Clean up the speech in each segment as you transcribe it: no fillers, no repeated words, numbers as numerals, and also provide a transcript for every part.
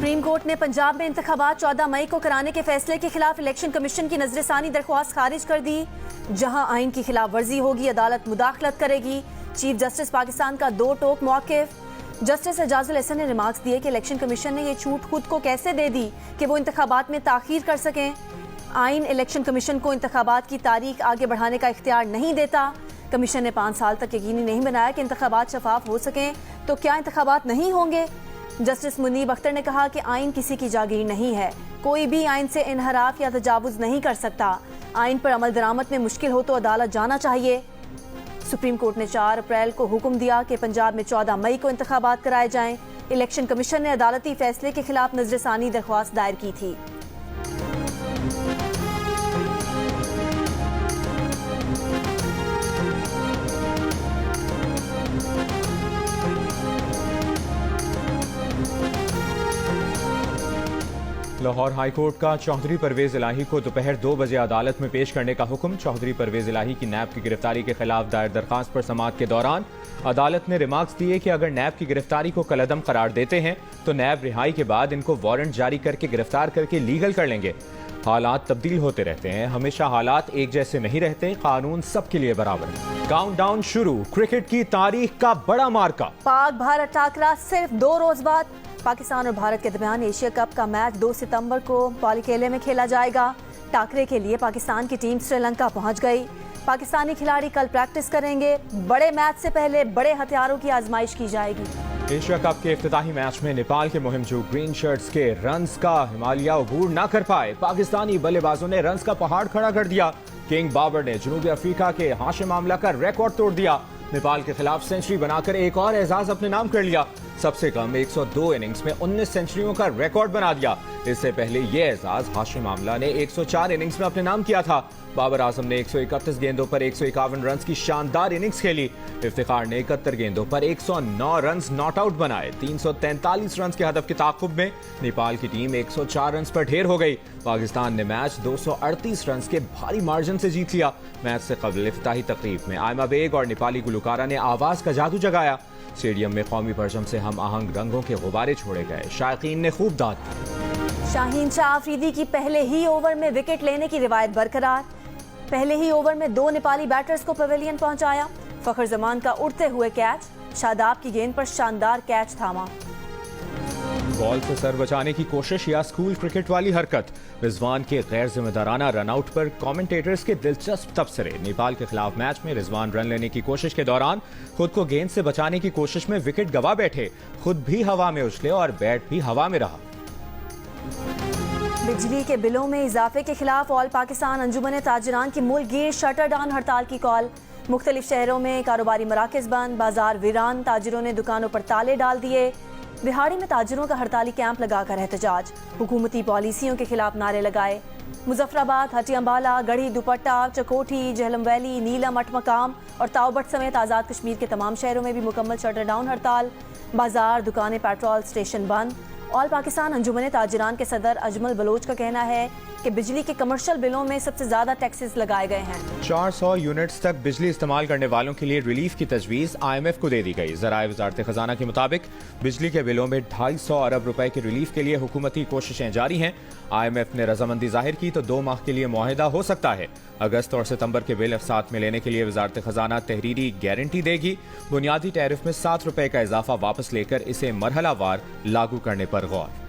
Supreme court ने पंजाब में इंतखाबात 14 मई को कराने के फैसले के खिलाफ इलेक्शन कमीशन की नजरसानी दरख्वास्त खारिज कर दी। जहां आइन की खिलाफ वर्जी होगी, अदालत मुदाखलत करेगी। चीफ जस्टिस पाकिस्तान का दो टोक मौक़िफ़। जस्टिस एजाजुल हसन ने रिमार्क्स दिए कि इलेक्शन कमीशन ने यह छूट खुद को कैसे दे दी कि वो इंतखाबात में ताख़ीर कर सकें। आइन इलेक्शन कमीशन को इंतखाबात की तारीख आगे बढ़ाने का इख्तियार नहीं देता। कमीशन ने 5 साल तक यकीनी नहीं बनाया कि इंतखाबात शफाफ हो सकें, तो क्या इंतखाबात नहीं होंगे? जस्टिस मुनीब अख्तर ने कहा कि आइन किसी की जागीर नहीं है, कोई भी आइन से इनहराफ या तजावुज नहीं कर सकता। आइन पर अमल दरामद में मुश्किल हो तो अदालत जाना चाहिए। सुप्रीम कोर्ट ने 4 अप्रैल को हुक्म दिया कि पंजाब में 14 मई को इंतखाबात कराए जाएं। इलेक्शन कमीशन ने अदालती फैसले के खिलाफ नजरसानी दरख्वास्त दायर की थी। लाहौर हाईकोर्ट का चौधरी परवेज इलाही को दोपहर 2 बजे अदालत में पेश करने का हुक्म। चौधरी परवेज इलाही की नैब की गिरफ्तारी के खिलाफ दायर दरखास्त पर समाअत के दौरान अदालत ने रिमार्क्स दिए कि अगर नैब की गिरफ्तारी को कलअदम करार देते हैं तो नैब रिहाई के बाद इनको वारंट जारी करके गिरफ्तार करके लीगल कर लेंगे। हालात तब्दील होते रहते हैं, हमेशा हालात एक जैसे नहीं रहते, कानून सबके लिए बराबर है। काउंटडाउन शुरू, क्रिकेट की तारीख का बड़ा मार्का। पाक भारत टाकरा सिर्फ 2 रोज बाद। पाकिस्तान और भारत के दरमियान एशिया कप का मैच 2 सितंबर को पालीकेले में खेला जाएगा। टाकरे के लिए पाकिस्तान की टीम श्रीलंका पहुंच गई। पाकिस्तानी खिलाड़ी कल प्रैक्टिस करेंगे। बड़े मैच से पहले बड़े हथियारों की आजमाइश की जाएगी। एशिया कप के इफ्तिताही मैच में नेपाल के मुहिमजू ग्रीन शर्ट्स के रन्स का हिमालय अबूर न कर पाए। पाकिस्तानी बल्लेबाजों ने रन्स का पहाड़ खड़ा कर दिया। किंग बाबर ने जनूबी अफ्रीका के हाशिम आमला का रिकॉर्ड तोड़ दिया। नेपाल के खिलाफ सेंचुरी बनाकर एक और एजाज अपने नाम कर लिया। सबसे कम 102 इनिंग्स में 19 सेंचुरियों का रिकॉर्ड बना दिया। इससे पहले यह एजाज हाशिम आमला ने 104 इनिंग्स में अपने नाम किया था। बाबर आजम ने 131 गेंदों पर 151 रन की शानदार इनिंग्स खेली। इफ्तिखार ने 71 गेंदों पर 109 रन नॉट आउट बनाए। 343 रन के हदफ के ताक़ुब में नेपाल की टीम 104 रन पर ढेर हो गई। पाकिस्तान ने मैच 238 रन के भारी मार्जिन से जीत लिया। मैच से कबल इफ्तिताही तकरीब में आयमा बेग और नेपाली गुलकारा ने आवाज का जादू जगाया। स्टेडियम में कौमी परचम से हम आहंग रंगों के गुब्बारे छोड़े गए। शायकीन ने खूब दाद दी। शाहीन शाह आफरीदी की पहले ही ओवर में विकेट लेने की रिवायत बरकरार। पहले ही ओवर में 2 नेपाली बैटर्स को पवेलियन पहुंचाया। फखर जमान का उड़ते हुए कैच, शादाब की गेंद पर शानदार कैच थामा। बॉल से सर बचाने की कोशिश या स्कूल क्रिकेट वाली हरकत। रिजवान के गैर जिम्मेदाराना रनआउट पर कमेंटेटर्स के दिलचस्प तबसरे। नेपाल के खिलाफ मैच में रिजवान रन लेने की कोशिश के दौरान खुद को गेंद से बचाने की कोशिश में विकेट गवा बैठे। खुद भी हवा में उछले और बैट भी हवा में रहा। बिजली के बिलों में इजाफे के खिलाफ ऑल पाकिस्तान अंजुमन ताजिरान की मुल्कगीर शटर डाउन हड़ताल की कॉल। मुख्तलिफ शहरों में कारोबारी मराकज बंद, बाजार वीरान, ताजिरों ने दुकानों पर ताले डाल दिए। बिहाड़ी में ताजिरों का हड़ताली कैंप लगाकर एहतजाज, हुकूमती पॉलिसियों के खिलाफ नारे लगाए। मुजफ्फराबाद, हटी अम्बाला, गढ़ी दुपट्टा, चकोठी, जहलम वैली, नीलम अटमकाम और ताओबट समेत आज़ाद कश्मीर के तमाम शहरों में भी मुकम्मल शटर डाउन हड़ताल। बाजार, दुकानें, पेट्रोल स्टेशन बंद। ऑल पाकिस्तान अंजुमन ताजिरान के सदर अजमल बलोच का कहना है कि बिजली के कमर्शियल बिलों में सबसे ज्यादा टैक्सेस लगाए गए हैं। 400 यूनिट्स तक बिजली इस्तेमाल करने वालों के लिए रिलीफ की तजवीज़ IMF को दे दी गई। ज़राए वज़ारत ख़जाना के मुताबिक बिजली के बिलों में 250 अरब रुपए के रिलीफ के लिए हुकूमती कोशिशें जारी हैं। IMF ने रजामंदी जाहिर की तो 2 माह के लिए मुआहिदा हो सकता है। अगस्त और सितंबर के बिल साथ में लेने के लिए वज़ारत ख़जाना तहरीरी गारंटी देगी। बुनियादी टैरिफ में 7 रुपए का इजाफा वापस लेकर इसे मरहलावार लागू करने पर गौर।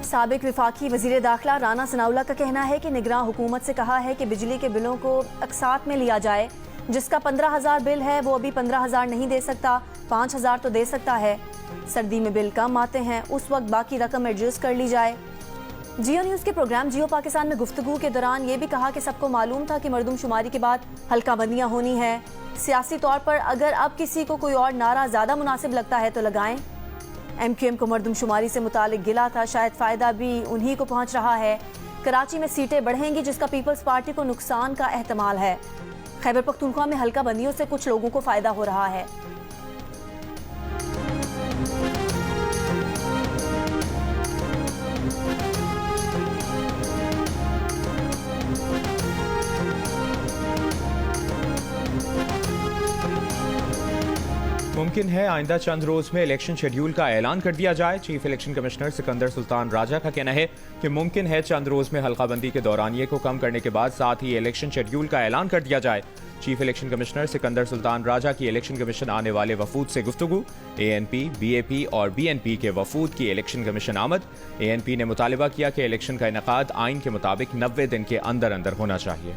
साबिक विफाकी वजीर दाखिला राना सनाउल्लाह का कहना है कि निगरान हुकूमत से कहा है कि बिजली के बिलों को अकसात में लिया जाए। जिसका 15,000 बिल है वो अभी 15,000 नहीं दे सकता, 5,000 तो दे सकता है। सर्दी में बिल कम आते हैं, उस वक्त बाकी रकम एडजस्ट कर ली जाए। जियो न्यूज़ के प्रोग्राम जियो पाकिस्तान में गुफ्तगू के दौरान ये भी कहा कि सबको मालूम था कि मरदमशुमारी के बाद हल्का बंदियाँ होनी है। सियासी तौर पर अगर अब किसी को कोई और नारा ज़्यादा मुनासिब लगता है तो लगाएं। MQM को मरदमशुमारी से मुतालिक गिला था, शायद फ़ायदा भी उन्हीं को पहुँच रहा है। कराची में सीटें बढ़ेंगी जिसका पीपल्स पार्टी को नुकसान का एहतमाल है। खैबर पख्तूनख्वा में हल्का बंदियों से कुछ लोगों को फ़ायदा हो रहा है। मुमकिन है आइंदा चंद रोज में इलेक्शन शेड्यूल का ऐलान कर दिया जाए। Chief election commissioner Sikandar Sultan Raja का कहना है कि मुमकिन है चंद रोज में हल्काबंदी के दौरानिये को कम करने के बाद साथ ही इलेक्शन शेड्यूल का ऐलान कर दिया जाए। Chief election commissioner Sikandar Sultan Raja की इलेक्शन कमीशन आने वाले वफूद से गुफ्तगू। ANP, BAP और BNP के वफूद की इलेक्शन कमीशन आमद। ANP ने मुतालिबा किया कि इलेक्शन का इनेकाद आइन के मुताबिक 90 दिन के अंदर अंदर होना चाहिए।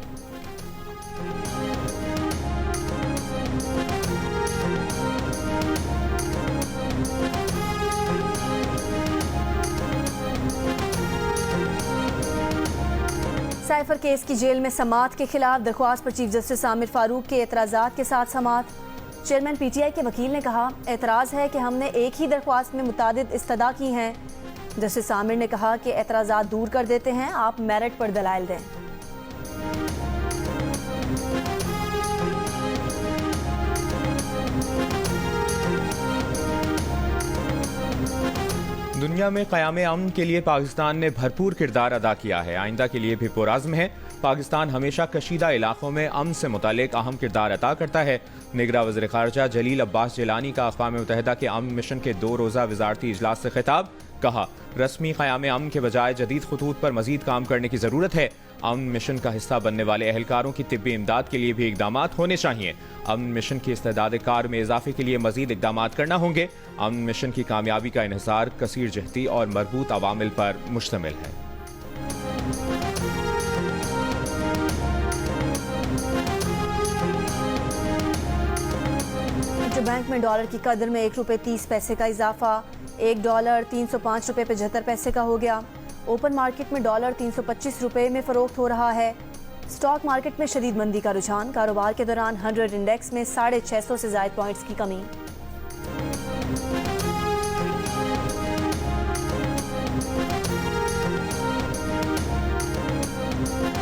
साइफर केस की जेल में समात के खिलाफ दरख्वास्त पर चीफ जस्टिस आमिर फारूक के एतराज़ात के साथ समात। चेयरमैन PTI के वकील ने कहा, एतराज़ है कि हमने एक ही दरख्वास्त में मुतादिद इस्तदा की हैं। जस्टिस आमिर ने कहा कि एतराज़ात दूर कर देते हैं, आप मेरिट पर दलाइल दें। दुनिया में क़याम अमन के लिए पाकिस्तान ने भरपूर किरदार अदा किया है, आइंदा के लिए भी पुरआज़्म है। पाकिस्तान हमेशा कशीदा इलाकों में अमन से मुतालिक अहम किरदार अदा करता है। निगरान वज़ीर ख़ारजा जलील अब्बास जिलानी का अक़वाम मुत्तहिदा के अमन मिशन के 2 रोज़ा वज़ारती इजलास से खिताब। कहा, रस्मी क़याम अमन के बजाय जदीद खतूत पर मज़ीद काम करने की ज़रूरत है। अमन मिशन का हिस्सा बनने वाले एहलकारों की तिब्बी इमदाद के लिए भी इक़दामात होने चाहिए। अमन मिशन की इस्तेदाद कार में इजाफे के लिए मज़ीद इक़दामात करना होंगे। अमन मिशन की कामयाबी का इन्हिसार कसीर जहती और मरबूत अवामिल पर मुश्तमिल है। बैंक में डॉलर की कदर में ₹1.30 का इजाफा, $1 ₹305.75 का हो गया। ओपन मार्केट में डॉलर ₹325 में फरोख्त हो रहा है। स्टॉक मार्केट में शदीद मंदी का रुझान, कारोबार के दौरान 100 इंडेक्स में 650 से ज़ायद पॉइंट्स की कमी।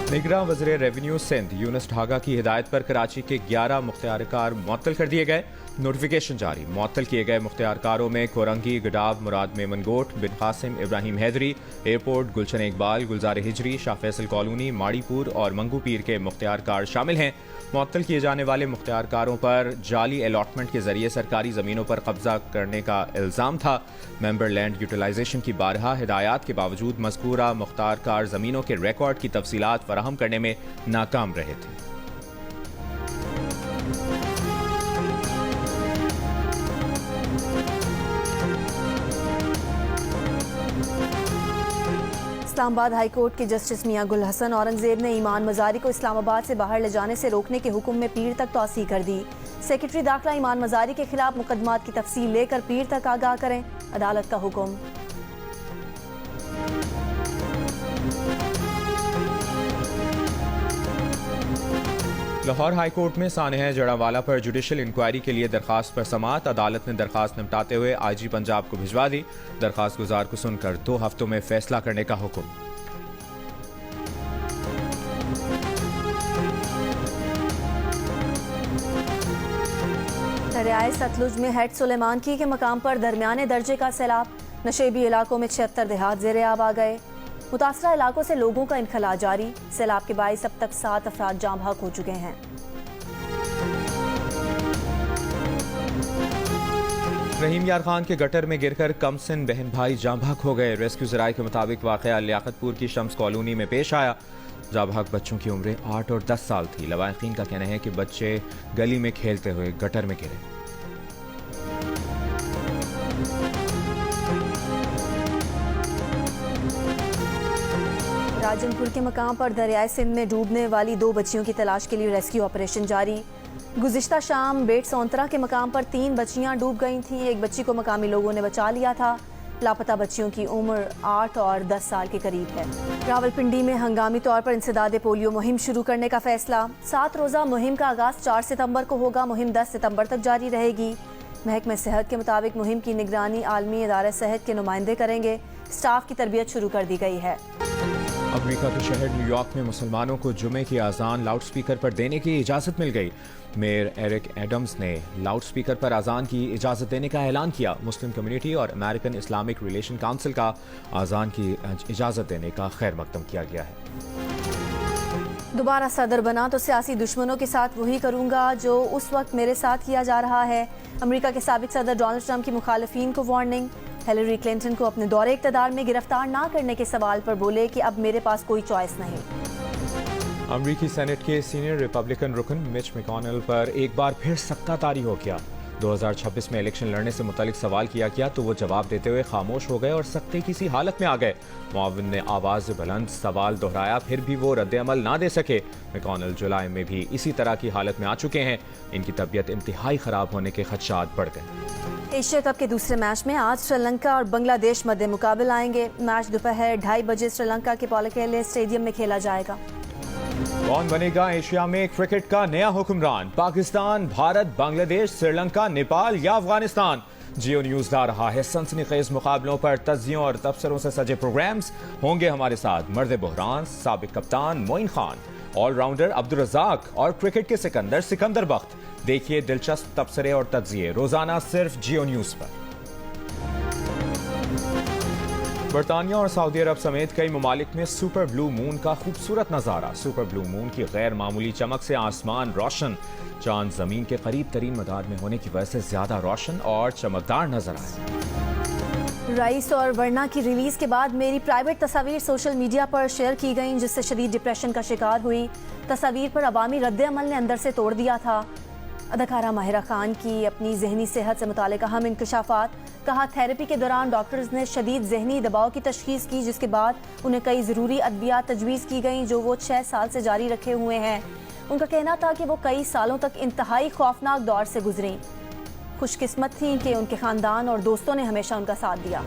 निगरान वज़ीर रेवेन्यू सिंध यूनुस ढागा की हिदायत पर कराची के 11 मुख्तियारकार मुअत्तल कर दिए गए। नोटिफिकेशन जारी। मुअत्तल किए गए मुख्तियारकारों में कोरंगी, गडाब, मुराद मेमन गोट, बिन कासिम, इब्राहिम हैदरी, एयरपोर्ट, गुलशन इकबाल, गुलजार हिजरी, शाह फैसल कॉलोनी, माड़ीपुर और मंगू पीर के मुख्तियारकार शामिल हैं। मुअत्तल किए जाने वाले मुख्तियारकारों पर जाली अलॉटमेंट के जरिए सरकारी ज़मीनों पर कब्जा करने का इल्ज़ाम था। मेंबर लैंड यूटिलाइजेशन की बारहा हिदायत के बावजूद मज़कूरा मुख्तियारकार ज़मीनों के रिकॉर्ड की तफसीलात फराहम करने में नाकाम रहे थे। इस्लामाबाद हाई कोर्ट के जस्टिस मियां गुल हसन औरंगजेब ने ईमान मजारी को इस्लामाबाद से बाहर ले जाने से रोकने के हुक्म में पीर तक तौसी कर दी। सेक्रेटरी दाखिला ईमान मजारी के खिलाफ मुकदमात की तफसील लेकर पीर तक आगाह करें, अदालत का हुक्म। लाहौर हाई कोर्ट में सानेहा जड़ावाला पर जुडिशल इंक्वायरी के लिए दरखास्त पर समात। अदालत ने दरखास्त निपटाते हुए IG पंजाब को भिजवा दी। दरखास्त गुजार को सुनकर 2 हफ्तों में फैसला करने का हुक्म। दरियाए सतलुज में हेड सुलेमानकी के मकाम पर दरमियाने दर्जे का सैलाब। नशेबी इलाकों में 76 देहात ज़ेरे आब आ गए। मुतासरा इलाकों से लोगों का इनखला जारी। सैलाब के बाइस अब तक 7 अफराद जाँ बहक हो चुके हैं। रहीम यार खान के गटर में गिरकर कमसिन बहन भाई जाँ बहक हो गए। रेस्क्यू ज़राए के मुताबिक वाक़या लियाकतपुर की शम्स कॉलोनी में पेश आया। जाँ बहक बच्चों की उम्रें 8 और 10 साल थी। लवाहिकीन का कहना है कि बच्चे गली में खेलते हुए गटर में गिरे। राजनपुर के मकाम पर दरियाए सिंध में डूबने वाली 2 बच्चियों की तलाश के लिए रेस्क्यू ऑपरेशन जारी। गुज़िश्ता शाम बेट सौंतरा के मकाम पर 3 बच्चियां डूब गई थीं। एक बच्ची को मकामी लोगों ने बचा लिया था। लापता बच्चियों की उम्र 8 और 10 साल के करीब है। रावलपिंडी में हंगामी तौर पर इंसदाद पोलियो मुहिम शुरू करने का फैसला। 7 रोज़ा मुहिम का आगाज़ 4 सितंबर को होगा। मुहिम 10 सितंबर तक जारी रहेगी। महकमा सेहत के मुताबिक मुहिम की निगरानी आलमी इदारे सेहत के नुमाइंदे करेंगे। स्टाफ की तरबियत शुरू कर दी गई है। अमेरिका के शहर न्यूयॉर्क में मुसलमानों को जुमे की आज़ान लाउड स्पीकर पर देने की इजाज़त मिल गई। मेयर एरिक एडम्स ने लाउड स्पीकर पर आज़ान की इजाज़त देने का ऐलान किया। मुस्लिम कम्युनिटी और अमेरिकन इस्लामिक रिलेशन काउंसिल का आज़ान की इजाज़त देने का खैर मकदम किया गया है। दोबारा सदर बना तो सियासी दुश्मनों के साथ वही करूंगा जो उस वक्त मेरे साथ किया जा रहा है। अमेरिका के साबिक सदर डोनाल्ड ट्रंप की मुखालिफिन को वार्निंग। हिलरी क्लिंटन को अपने दौरे इक़्तिदार में गिरफ्तार ना करने के सवाल पर बोले कि अब मेरे पास कोई चॉइस नहीं। अमरीकी सेनेट के सीनियर रिपब्लिकन रुकन मिच मैकॉनेल पर एक बार फिर सख्ता तारी हो गया। 2026 में इलेक्शन लड़ने से मुतालिक सवाल किया गया तो वो जवाब देते हुए खामोश हो गए और सख्ते की सी हालत में आ गए। मुआविन ने आवाज बुलंद सवाल दोहराया, फिर भी वो रद्द-ए-अमल ना दे सके। मैकॉनेल जुलाई में भी इसी तरह की हालत में आ चुके हैं। इनकी तबीयत इंतहाई खराब होने के खदशात बढ़ गए। एशिया कप के दूसरे मैच में आज श्रीलंका और बांग्लादेश मध्य मुकाबले आएंगे। मैच दोपहर 2:30 बजे श्रीलंका के पोलकेले स्टेडियम में खेला जाएगा। कौन बनेगा एशिया में क्रिकेट का नया हुक्मरान? पाकिस्तान, भारत, बांग्लादेश, श्रीलंका, नेपाल या अफगानिस्तान? जियो न्यूज ला रहा है सनसनीखेज मुकाबलों पर तज्जियों और तबसरों से सजे प्रोग्राम्स। होंगे हमारे साथ मर्द बहरान, साबिक कप्तान मोइन खान, ऑलराउंडर अब्दुल रज़ाक और क्रिकेट के सिकंदर बख्त। देखिए दिलचस्प तबसरे और तज्जिए रोजाना सिर्फ जियो न्यूज पर। बरतानिया और सऊदी अरब समेत कई ममालिक में सुपर ब्लू मून का खूबसूरत नजारा। सुपर ब्लू मून की गैर मामूली चमक से आसमान रोशन। चांद जमीन के करीब तरीन मदार में होने की वजह से ज्यादा रोशन और चमकदार नजर आए। रईस और वर्ना की रिलीज के बाद मेरी प्राइवेट तस्वीर सोशल मीडिया पर शेयर की गई, जिससे शदीद डिप्रेशन का शिकार हुई। तस्वीर पर अवामी रद्द-ए-अमल ने अंदर से तोड़ दिया था। अदाकारा माहिरा खान की अपनी जहनी सेहत से मुतालिक अहम इंकशाफात। कहा, थेरेपी के दौरान डॉक्टर्स ने शदीद जहनी दबाव की तशखीस की, जिसके बाद उन्हें कई ज़रूरी अद्वियात तजवीज़ की गई जो वो 6 साल से जारी रखे हुए हैं। उनका कहना था कि वो कई सालों तक इंतहाई खौफनाक दौर से गुजरी। खुशकिस्मत थी कि उनके खानदान और दोस्तों ने हमेशा उनका साथ दिया।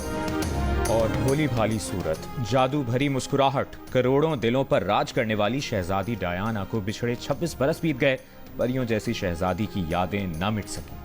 और भोली भाली सूरत, जादू भरी मुस्कुराहट, करोड़ों दिलों पर राज करने वाली शहजादी डायना को बिछड़े 26 बरस बीत गए। परियों जैसी शहजादी की यादें न मिट सकी।